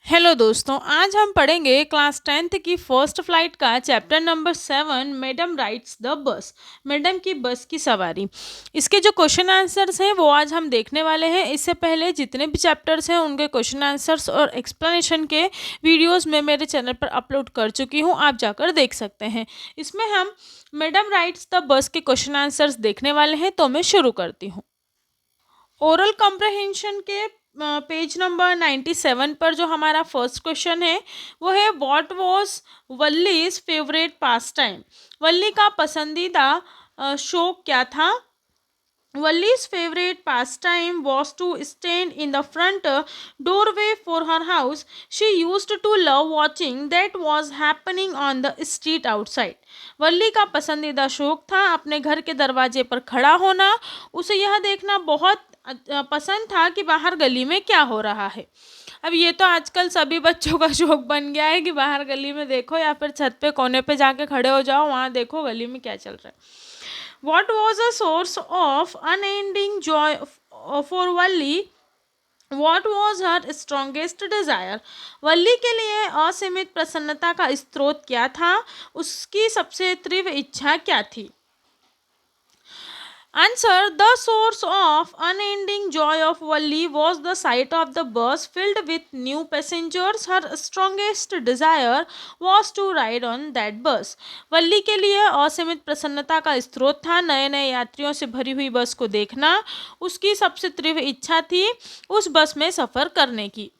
Hello दोस्तों, आज हम पढ़ेंगे क्लास 10th की फर्स्ट फ्लाइट का chapter number 7 madam rides the bus. Madam की बस की सवारी। इसके जो क्वेश्चन आंसर्स हैं वो आज हम देखने वाले हैं। इससे पहले जितने भी चैप्टर्स हैं उनके क्वेश्चन आंसर्स और एक्सप्लेनेशन के वीडियोस मैं मेरे चैनल पर अपलोड कर चुकी हूँ, आप जाकर देख सकते हैं। इसमें हम मैडम राइड्स द बस के क्वेश्चन आंसर्स देखने वाले हैं, तो मैं शुरू करती हूँ। ओरल कॉम्प्रहेंशन के पेज नंबर 97 पर जो हमारा फर्स्ट क्वेश्चन है वो है what was Valli's favourite pastime. Valli का पसंदीदा शौक क्या था। Wally's favorite pastime was to stand in the front doorway for her house. She used to love watching that was happening on the street outside. वल्ली का पसंदीदा शौक था अपने घर के दरवाजे पर खड़ा होना। उसे यह देखना बहुत पसंद था कि बाहर गली में क्या हो रहा है। अब ये तो आजकल सभी बच्चों का शौक बन गया है कि बाहर गली में देखो या फिर छत पे कोने पे जाके खड़े हो जाओ, वहाँ देखो गली में क्या चल रहा है। What was a source of unending joy for Valli? What was her strongest desire? वल्ली के लिए असीमित प्रसन्नता का स्रोत क्या था? उसकी सबसे तीव्र इच्छा क्या थी? Answer: the source of unending joy of Valli was the sight of the bus filled with new passengers. Her strongest desire was to ride on that bus. वल्ली के लिए असीमित प्रसन्नता का स्रोत था नए नए यात्रियों से भरी हुई बस को देखना। उसकी सबसे तीव्र इच्छा थी उस बस में सफ़र करने की।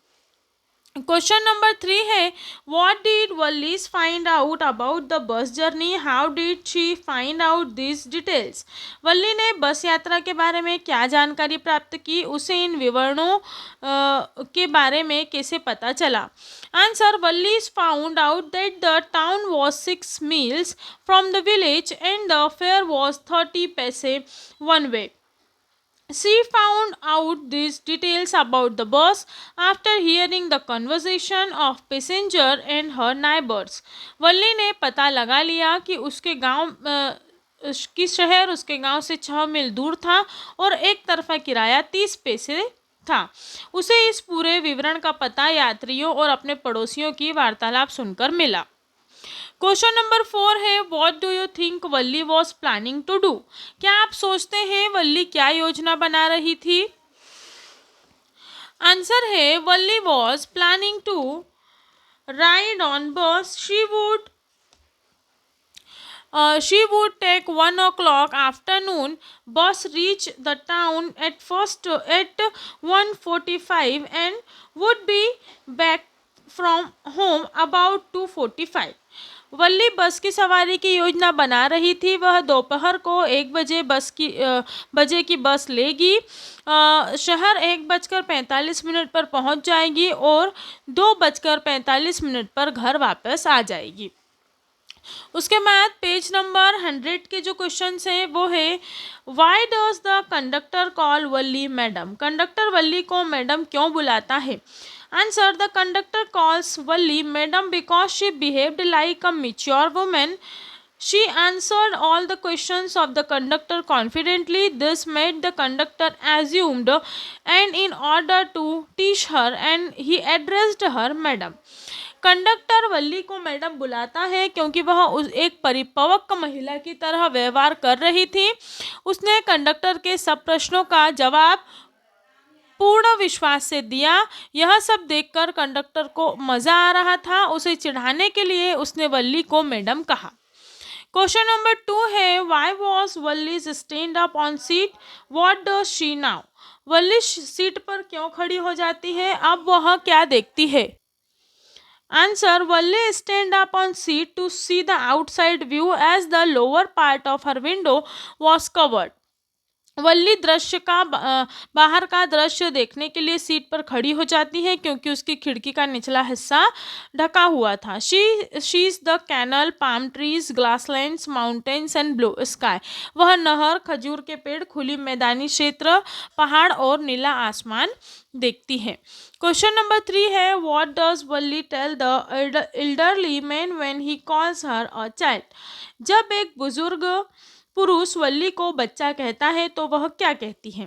क्वेश्चन नंबर 3 है what did Valli's find out about the bus journey. How did she find out this details. Valli ने बस यात्रा के बारे में क्या जानकारी प्राप्त की, उसे इन विवरणों के बारे में कैसे पता चला। Answer: Valli's found out that the town was 6 miles from the village and the fare was 30 paise one way. She found out these details about the bus after hearing the conversation of passenger and her neighbors. वल्ली ने पता लगा लिया कि उसके गांव की शहर उसके गांव से 6 मील दूर था और एक तरफा किराया 30 पैसे था। उसे इस पूरे विवरण का पता यात्रियों और अपने पड़ोसियों की वार्तालाप सुनकर मिला। क्वेश्चन नंबर 4 है what do you think Valli was planning to do. क्या आप सोचते हैं वल्ली क्या योजना बना रही थी। आंसर है Valli was planning to ride on bus. She would take 1 o'clock afternoon bus reach the town at first at 1:45 and would be back from home about 2:45. वल्ली बस की सवारी की योजना बना रही थी। वह दोपहर को 1 बजे की बस लेगी। शहर 1:45 पर पहुंच जाएगी और 2:45 पर घर वापस आ जाएगी। उसके बाद पेज नंबर 100 के जो क्वेश्चन हैं वो है why does the conductor call Valli madam. Conductor Valli को मैडम क्यों बुलाता है। Answer: the conductor calls Valli madam because she behaved like a mature women. She answered all the questions of the conductor confidently. This made the conductor assumed and in order to teach her and he addressed her madam. Conductor Valli को madam बुलाता है क्योंकि वह एक परिपक्व महिला की तरह व्यवहार कर रही थी। उसने कंडक्टर के सब प्रश्नों का जवाब पूर्ण विश्वास से दिया। यह सब देखकर कंडक्टर को मज़ा आ रहा था। उसे चिढ़ाने के लिए उसने वल्ली को मैडम कहा। क्वेश्चन नंबर 2 है why was Valli's stand up on seat. What does she now. Valli seat पर क्यों खड़ी हो जाती है, अब वह क्या देखती है। Answer: Valli stand up on seat to see the outside view as the lower part of her window was covered. वल्ली दृश्य का बाहर का दृश्य देखने के लिए सीट पर खड़ी हो जाती है क्योंकि उसकी खिड़की का निचला हिस्सा ढका हुआ था। She's the canal, palm trees, grasslands, mountains and blue sky. वह नहर, खजूर के पेड़, खुली मैदानी क्षेत्र, पहाड़ और नीला आसमान देखती है। क्वेश्चन नंबर 3 है what does Valli tell the elderly man when he calls her a child. जब एक बुजुर्ग पुरुष वल्ली को बच्चा कहता है तो वह क्या कहती है।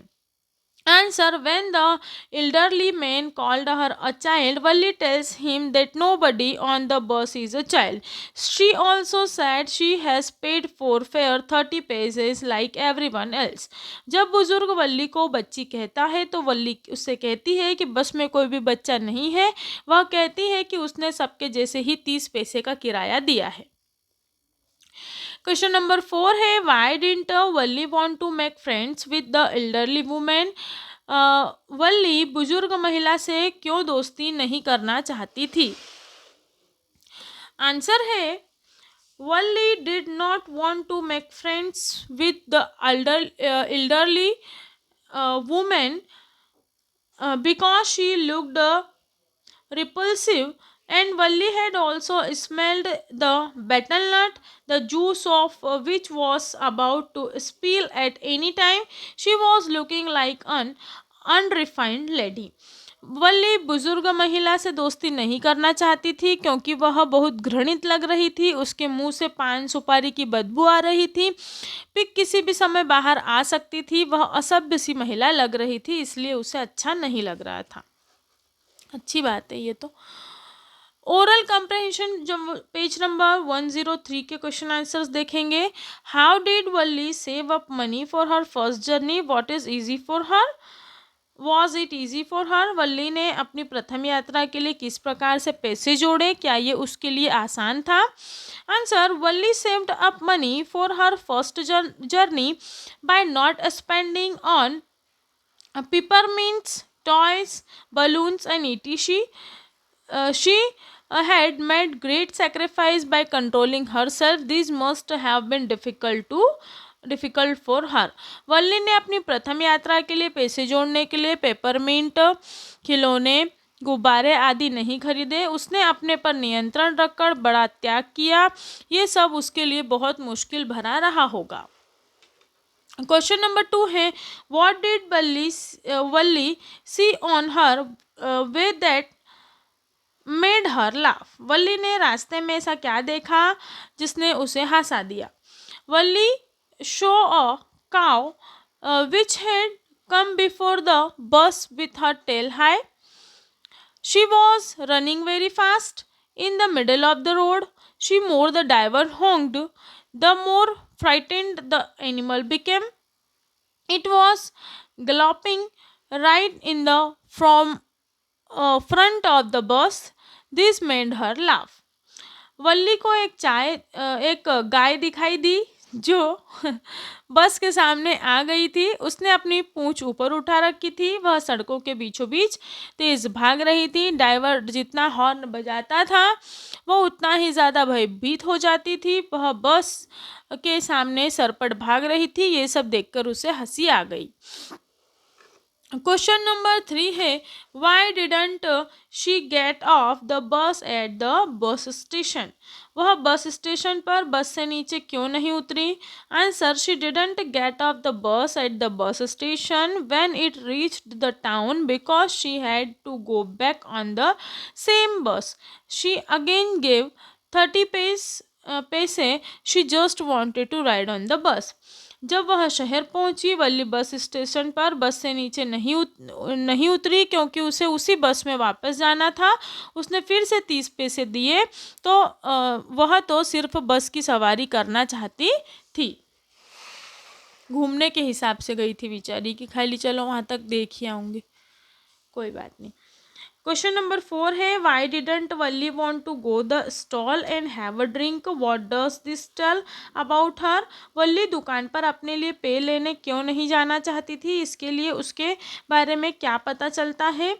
Answer. When the elderly man called her a child, Valli tells him that nobody on the bus is a child. She also said she has paid for fare 30 paise like everyone else. जब बुजुर्ग वल्ली को बच्ची कहता है तो वल्ली उससे कहती है कि बस में कोई भी बच्चा नहीं है। वह कहती है कि उसने सबके जैसे ही 30 पैसे का किराया दिया है। क्वेश्चन नंबर 4 है, why didn't Valli want to make friends with the elderly women. Valli बुजुर्ग महिला से क्यों दोस्ती नहीं करना चाहती थी। आंसर है, Valli did not want to make friends with the elderly woman because she looked repulsive, and Valli had also smelled the betel nut, the juice of which was about to spill at any time. She was looking like an unrefined lady. वल्ली बुजुर्ग महिला से दोस्ती नहीं करना चाहती थी क्योंकि वह बहुत घृणित लग रही थी। उसके मुंह से पान सुपारी की बदबू आ रही थी। पिक किसी भी समय बाहर आ सकती थी। वह असभ्य सी महिला लग रही थी, इसलिए उसे अच्छा नहीं लग रहा था। अच्छी बात है ये तो। ओरल कंप्रहेंशन जब पेज नंबर 103 के क्वेश्चन आंसर्स देखेंगे। How did Valli save up money for her first journey, what is easy for her, was it easy for her. Valli ने अपनी प्रथम यात्रा के लिए किस प्रकार से पैसे जोड़े, क्या ये उसके लिए आसान था। Answer, Valli saved up money for her first journey by not spending on peppermints, toys, balloons, and etc. She had made great sacrifice by controlling herself. These must have been difficult for her. वल्ली ने अपनी प्रथम यात्रा के लिए पैसे जोड़ने के लिए पेपरमिंट, खिलौने, गुब्बारे आदि नहीं खरीदे। उसने अपने पर नियंत्रण रखकर बड़ा त्याग किया। ये सब उसके लिए बहुत मुश्किल भरा रहा होगा। क्वेश्चन नंबर 2 है, what did Valli see on her way that made her laugh. Valli ने रास्ते में ऐसा क्या देखा जिसने उसे हंसा दिया। Valli show a cow which had come before the bus with her tail high. She was running very fast in the middle of the road. She more the driver honked, the more frightened the animal became. It was galloping right in the front of the bus. This made her laugh. वल्ली को एक गाय दिखाई दी जो बस के सामने आ गई थी। उसने अपनी पूंछ ऊपर उठा रखी थी। वह सड़कों के बीचों बीच तेज भाग रही थी। ड्राइवर जितना हॉर्न बजाता था वह उतना ही ज़्यादा भयभीत हो जाती थी। वह बस के सामने सरपट भाग रही थी। ये सब देखकर उसे हंसी आ गई। क्वेश्चन नंबर 3 है, why didn't she get off the bus at the bus station. वह बस स्टेशन पर बस से नीचे क्यों नहीं उतरी। Answer, she didn't get off the bus at the bus station when it reached the town because she had to go back on the same bus. She again gave 30 पैसे। She just wanted to ride on the bus. जब वह शहर पहुंची, वल्ली bus station पर बस से नीचे नहीं उतरी क्योंकि उसे उसी बस में वापस जाना था। उसने फिर से 30 पैसे दिए तो वह तो सिर्फ बस की सवारी करना चाहती थी। घूमने के हिसाब से गई थी बेचारी कि खाली चलो वहाँ तक देख ही आऊँगी। कोई बात नहीं। क्वेश्चन नंबर 4 है, why didn't Valli want to go the stall and have a drink, what does this tell about her. Valli दुकान पर अपने लिए पेय लेने क्यों नहीं जाना चाहती थी, इसके लिए उसके बारे में क्या पता चलता है।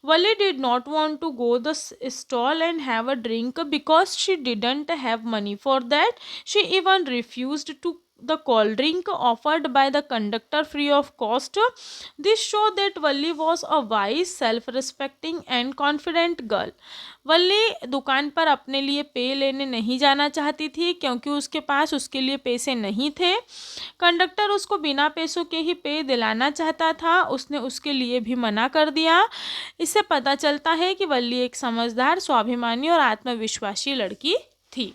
Valli did not want to go the stall and have a drink because she didn't have money for that. She even refused to the cold drink offered by the conductor free of cost. This showed that Valli was a wise, self-respecting and confident girl. वल्ली दुकान पर अपने लिए पेय लेने नहीं जाना चाहती थी क्योंकि उसके पास उसके लिए पैसे नहीं थे। कंडक्टर उसको बिना पैसों के ही पेय दिलाना चाहता था। उसने उसके लिए भी मना कर दिया। इससे पता चलता है कि वल्ली एक समझदार, स्वाभिमानी और आत्मविश्वासी लड़की थी।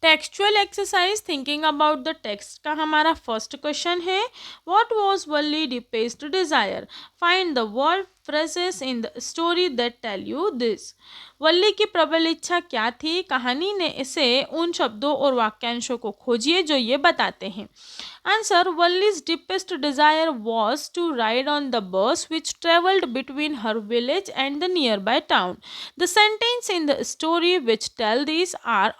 Textual exercise thinking about the text का हमारा फर्स्ट क्वेश्चन है, what was Valli deepest desire, find the word phrases in the story that tell you this. Valli की प्रबल इच्छा क्या थी, कहानी ने इसे उन शब्दों और वाक्यांशों को खोजिए जो ये बताते हैं। Answer, Wally's deepest desire was to ride on the bus which traveled between her village and the nearby town. The sentence in the story which tell these are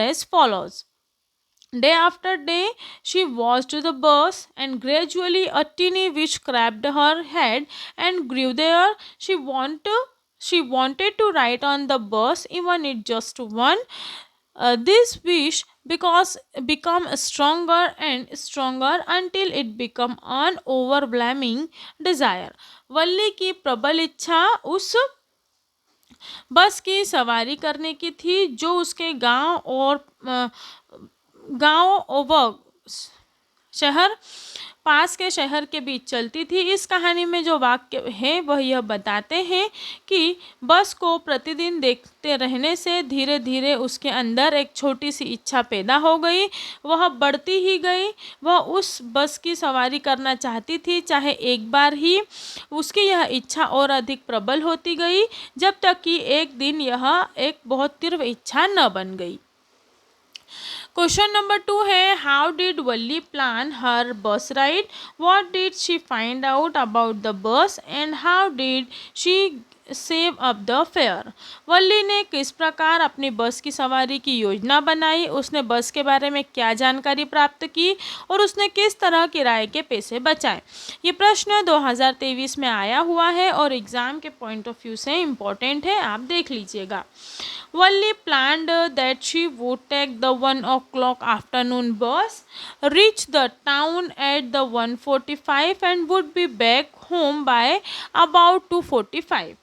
as follows. Day after day, she watched the bus, and gradually a teeny wish cracked her head and grew there. She wanted to ride on the bus, even if just one. This wish because become stronger and stronger until it become an overwhelming desire. वल्ली की प्रबल इच्छा उस बस की सवारी करने की थी जो उसके गांव व शहर पास के शहर के बीच चलती थी। इस कहानी में जो वाक्य है वह यह बताते हैं कि बस को प्रतिदिन देखते रहने से धीरे धीरे उसके अंदर एक छोटी सी इच्छा पैदा हो गई। वह बढ़ती ही गई। वह उस बस की सवारी करना चाहती थी, चाहे एक बार ही। उसकी यह इच्छा और अधिक प्रबल होती गई जब तक कि एक दिन यह एक बहुत तीव्र इच्छा न बन गई। क्वेश्चन नंबर 2 है, how did Valli plan her bus ride, what did she find out about the bus and how did she save up the fare. Valli ने किस प्रकार अपनी बस की सवारी की योजना बनाई, उसने बस के बारे में क्या जानकारी प्राप्त की और उसने किस तरह किराए के पैसे बचाए। ये प्रश्न 2023 में आया हुआ है और एग्ज़ाम के पॉइंट ऑफ व्यू से इम्पोर्टेंट है, आप देख लीजिएगा। Walli planned that she would take the 1 o'clock afternoon bus, reach the town at the 1:45 and would be back home by about 2:45.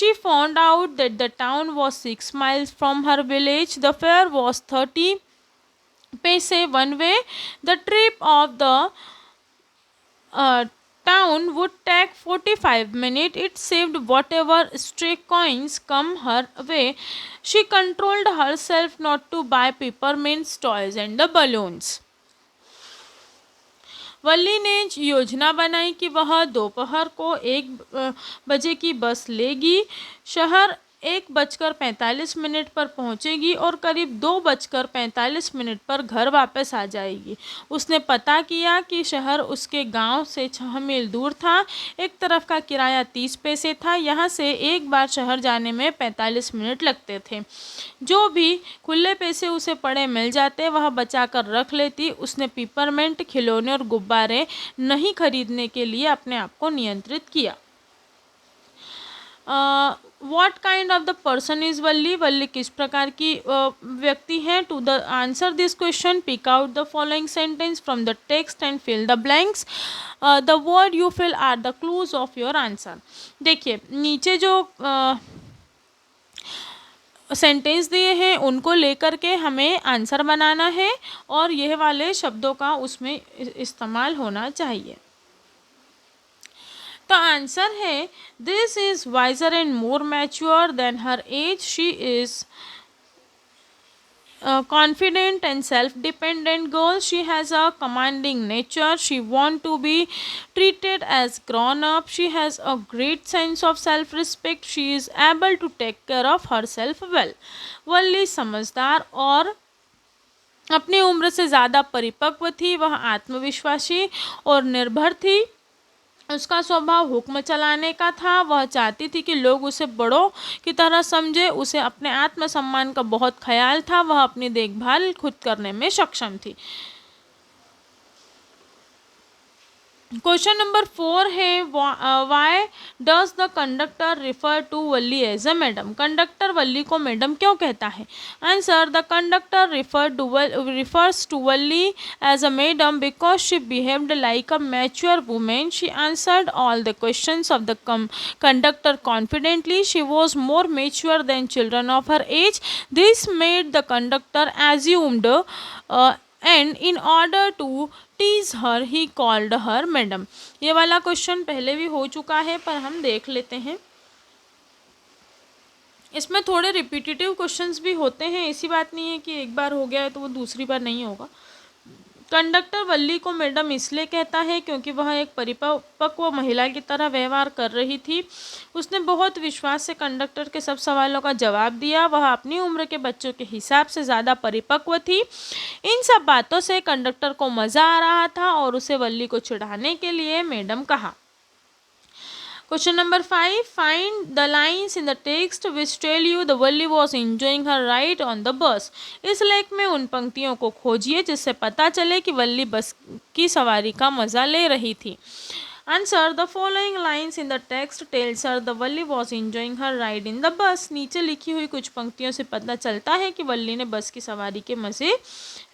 She found out that the town was 6 miles from her village. The fare was 30 paise one way. The trip of the town would take 45 minutes. It saved whatever stray coins come her way. She controlled herself not to buy peppermint toys and the balloons. वल्ली ने योजना बनाई कि वह दोपहर को 1 बजे की बस लेगी, शहर 1:45 पर पहुंचेगी और करीब 2:45 पर घर वापस आ जाएगी। उसने पता किया कि शहर उसके गांव से 6 मील दूर था। एक तरफ का किराया 30 पैसे था। यहाँ से एक बार शहर जाने में 45 मिनट लगते थे। जो भी खुले पैसे उसे पड़े मिल जाते वह बचा कर रख लेती। उसने पिपरमेंट, खिलौने और गुब्बारे नहीं खरीदने के लिए अपने आप को नियंत्रित किया। What kind of the person is वल्ली? वल्ली किस प्रकार की व्यक्ति है? To the answer this question, pick out the following sentence from the text and fill the blanks. The word you fill are the clues of your answer. देखिए नीचे जो sentence दिए हैं उनको लेकर के हमें आंसर बनाना है और यह वाले शब्दों का उसमें इस्तेमाल होना चाहिए। तो आंसर है, this is wiser and more mature than her age, she is confident and self-dependent girl, she has a commanding nature, she want to be treated as grown up, she has a great sense of self-respect, she is able to take care of herself well. वल्ली समझदार और अपनी उम्र से ज़्यादा परिपक्व थी। वह आत्मविश्वासी और निर्भर थी। उसका स्वभाव हुक्म चलाने का था। वह चाहती थी कि लोग उसे बड़ों की तरह समझे। उसे अपने आत्मसम्मान का बहुत ख्याल था। वह अपनी देखभाल खुद करने में सक्षम थी। क्वेश्चन नंबर 4 है, why does the conductor refer to Valli as a madam. Conductor Valli को मैडम क्यों कहता है? Answer, the conductor refers to Valli as a madam because she behaved like a mature women. She answered all the questions of the conductor confidently. She was more mature than children of her age. This made the conductor assumed and in order to tease her he called her madam. ये वाला question पहले भी हो चुका है पर हम देख लेते हैं। इसमें थोड़े रिपीटेटिव क्वेश्चंस भी होते हैं, ऐसी बात नहीं है कि एक बार हो गया है तो वो दूसरी बार नहीं होगा। कंडक्टर वल्ली को मैडम इसलिए कहता है क्योंकि वह एक परिपक्व महिला की तरह व्यवहार कर रही थी। उसने बहुत विश्वास से कंडक्टर के सब सवालों का जवाब दिया। वह अपनी उम्र के बच्चों के हिसाब से ज़्यादा परिपक्व थी। इन सब बातों से कंडक्टर को मज़ा आ रहा था और उसे वल्ली को चिढ़ाने के लिए मैडम कहा। Question number 5. Find the lines in the text which tell you the Valli was enjoying her ride on the bus. इस लेख में उन पंक्तियों को खोजिए जिससे पता चले कि वल्ली बस की सवारी का मज़ा ले रही थी। Answer. The following lines in the text tells her the Valli was enjoying her ride in the bus. नीचे लिखी हुई कुछ पंक्तियों से पता चलता है कि वल्ली ने बस की सवारी के मज़े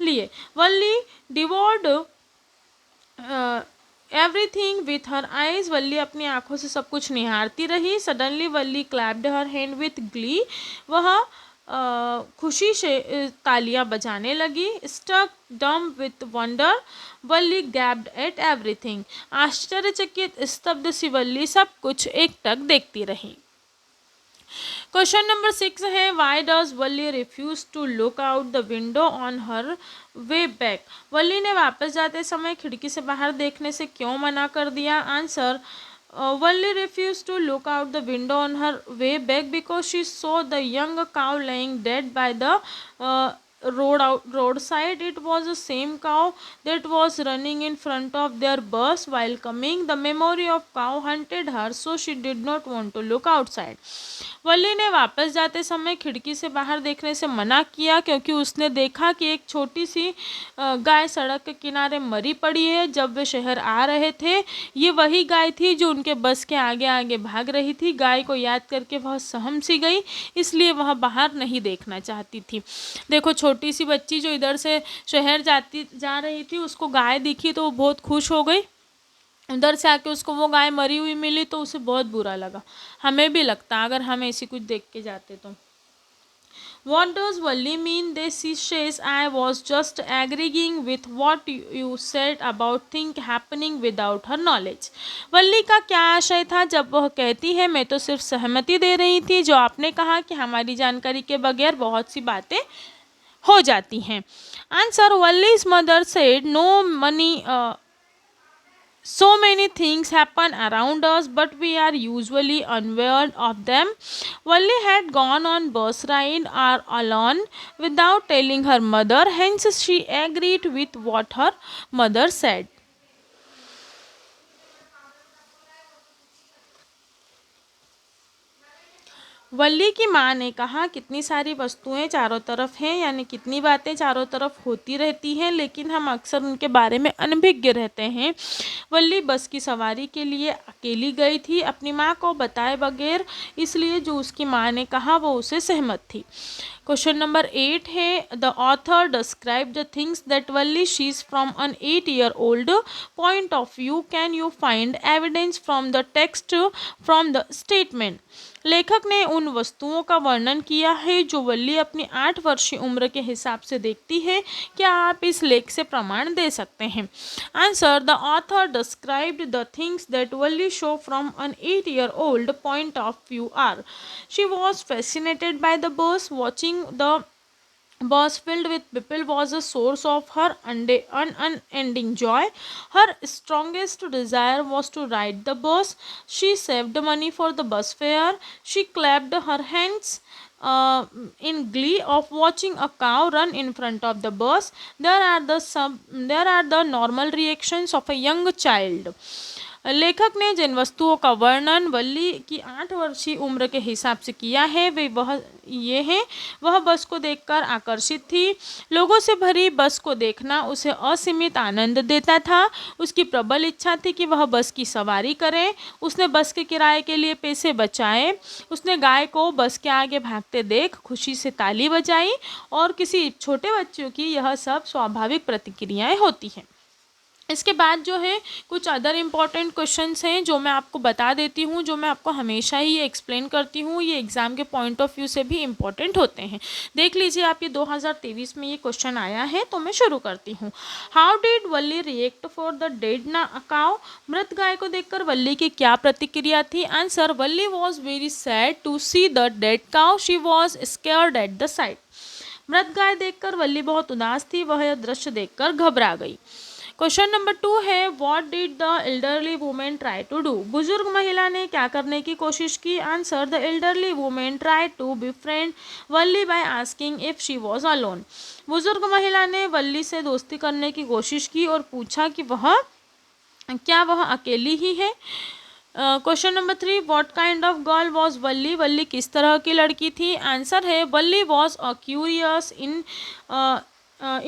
लिए। Valli devoured everything with her eyes. Valli अपनी आंखों से सब कुछ निहारती रही। Suddenly Valli clapped her hand with glee. वह खुशी से तालियां बजाने लगी। Stuck dumb with wonder Valli gaped at everything. आश्चर्यचकित स्तब्ध सी वल्ली सब कुछ एकटक देखती रही। क्वेश्चन नंबर 6 है why does Valli refuse to look out the window on her way back. Valli ने वापस जाते समय खिड़की से बाहर देखने से क्यों मना कर दिया। Answer. Valli refused to look out the window on her way back because she saw the young cow lying dead by the roadside. It was the same cow that was running in front of their bus while coming. The memory of cow haunted her, so she did not want to look outside. वल्ली ने वापस जाते समय खिड़की से बाहर देखने से मना किया क्योंकि उसने देखा कि एक छोटी सी गाय सड़क के किनारे मरी पड़ी है। जब वे शहर आ रहे थे ये वही गाय थी जो उनके बस के आगे आगे भाग रही थी। गाय को याद करके वह सहम सी गई, इसलिए वह बाहर नहीं देखना चाहती थी। देखो, छोटी सी बच्ची जो इधर से शहर जा रही थी उसको गाय दिखी तो वो बहुत खुश हो गई। उधर से आके उसको वो गाय मरी हुई मिली तो उसे बहुत बुरा लगा। हमें भी लगता अगर हम ऐसी कुछ देख के जाते तो। What does Valli mean? She says, I was just agreeing with what you said about things happening without her knowledge. वल्ली का क्या आशय था जब वह कहती है मैं तो सिर्फ सहमति दे रही थी जो आपने कहा कि हमारी जानकारी के बगैर बहुत सी बातें हो जाती हैं। Answer. Valli's mother said no money so many things happen around us, but we are usually unaware of them. Valli had gone on bus ride or alone without telling her mother, hence she agreed with what her mother said. वल्ली की माँ ने कहा कितनी सारी वस्तुएं चारों तरफ हैं, यानी कितनी बातें चारों तरफ होती रहती हैं, लेकिन हम अक्सर उनके बारे में अनभिज्ञ रहते हैं। वल्ली बस की सवारी के लिए अकेली गई थी अपनी माँ को बताए बगैर, इसलिए जो उसकी माँ ने कहा वो उसे सहमत थी। क्वेश्चन नंबर 8 है the author describe the things that Valli sees from an 8-year-old point of view. Can you find evidence from the text from the statement. लेखक ने उन वस्तुओं का वर्णन किया है जो वल्ली अपनी 8 वर्षीय उम्र के हिसाब से देखती है। क्या आप इस लेख से प्रमाण दे सकते हैं। Answer. The author described the things that Valli saw from an 8-year-old point of view are. She was fascinated by the bus. Watching the bus filled with people was a source of her unending joy. Her strongest desire was to ride the bus. She saved money for the bus fare. She clapped her hands in glee of watching a cow run in front of the bus. There are the normal reactions of a young child. लेखक ने जिन वस्तुओं का वर्णन वल्ली की 8 वर्षीय उम्र के हिसाब से किया है वे ये हैं. वह बस को देखकर आकर्षित थी. लोगों से भरी बस को देखना उसे असीमित आनंद देता था. उसकी प्रबल इच्छा थी कि वह बस की सवारी करे. उसने बस के किराए के लिए पैसे बचाए. उसने गाय को बस के आगे भागते देख खुशी से ताली बजाई. और किसी छोटे बच्चों की यह सब स्वाभाविक प्रतिक्रियाएं होती हैं. इसके बाद जो है कुछ अदर इम्पॉर्टेंट क्वेश्चंस हैं जो मैं आपको बता देती हूँ, जो मैं आपको हमेशा ही एक्सप्लेन करती हूँ, ये एग्ज़ाम के पॉइंट ऑफ व्यू से भी इम्पॉर्टेंट होते हैं। देख लीजिए आप, ये 2023 में ये क्वेश्चन आया है, तो मैं शुरू करती हूँ। How did Valli react for the dead ना काउ? मृत गाय को देखकर वल्ली की क्या प्रतिक्रिया थी? Answer, Valli was very sad to see the dead cow, she was scared at the sight. मृत गाय देखकर वल्ली बहुत उदास थी, वह यह दृश्य देखकर घबरा गई। क्वेश्चन नंबर 2 है, what did the elderly women try to do? बुजुर्ग महिला ने क्या करने की कोशिश की? Answer, the elderly women try to befriend Valli by asking if she was alone. बुजुर्ग महिला ने वल्ली से दोस्ती करने की कोशिश की और पूछा कि क्या वह अकेली ही है। Question number 3, what kind of girl was Valli? Valli किस तरह की लड़की थी? आंसर है, Valli was a curious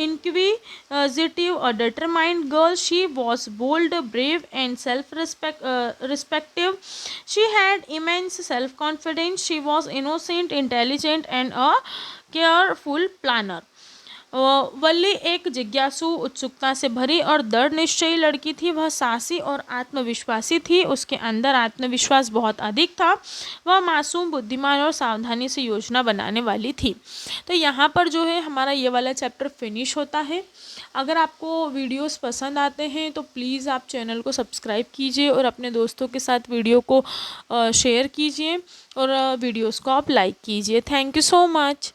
inquisitive, a determined girl. She was bold, brave, and respective. She had immense self-confidence. She was innocent, intelligent, and a careful planner. वल्ली एक जिज्ञासु, उत्सुकता से भरी और दृढ़ निश्चयी लड़की थी। वह साहसी और आत्मविश्वासी थी। उसके अंदर आत्मविश्वास बहुत अधिक था। वह मासूम, बुद्धिमान और सावधानी से योजना बनाने वाली थी। तो यहाँ पर जो है हमारा ये वाला चैप्टर फिनिश होता है। अगर आपको वीडियोस पसंद आते हैं तो प्लीज़ आप चैनल को सब्सक्राइब कीजिए और अपने दोस्तों के साथ वीडियो को शेयर कीजिए और वीडियोस को आप लाइक कीजिए। Thank you so much.